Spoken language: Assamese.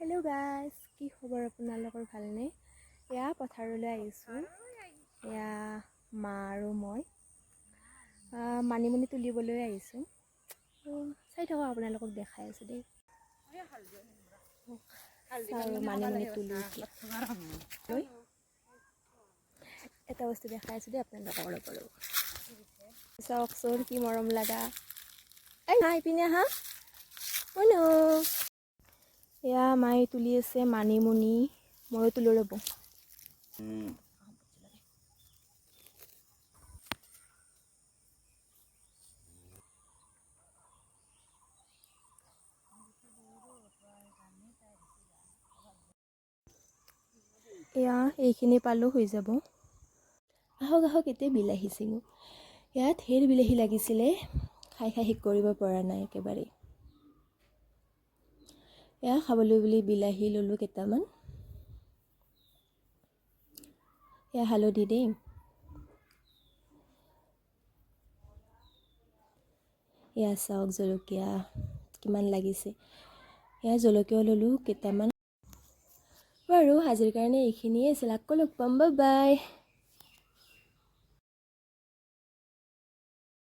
হেল্ল' গাইজ, কি খবৰ আপোনালোকৰ? ভালনে? এয়া পথাৰলৈ আহিছোঁ। এয়া মা আৰু মই মানিমুনি তুলিবলৈ আহিছোঁ। চাই থাকক, আপোনালোকক দেখাই আছোঁ দেই। মানিমুনি তুলি এটা বস্তু দেখাই আছোঁ দেই আপোনালোকক। অলপ চাওকচোন কি মৰম লগা। এই নাই পিনে হা মইনো এয়া মায়ে তুলি আছে মানিমুনি, ময়ো তুলো ৰ'ব। এয়া এইখিনি পালোঁ হৈ যাব। আহক আহক, এতিয়া বিলাহী ছিঙো। ইয়াত ঢেৰ বিলাহী লাগিছিলে, খাই খাই শেষ কৰিব পৰা নাই একেবাৰে। এয়া খাবলৈ বুলি বিলাহী ল'লোঁ কেইটামান। এয়া হালধি দেই। এয়া চাওক জলকীয়া কিমান লাগিছে। এয়া জলকীয়া ল'লোঁ কেইটামান। বাৰু আজিৰ কাৰণে এইখিনিয়ে আছিল। আকৌ লগ পাম, বাই বাই।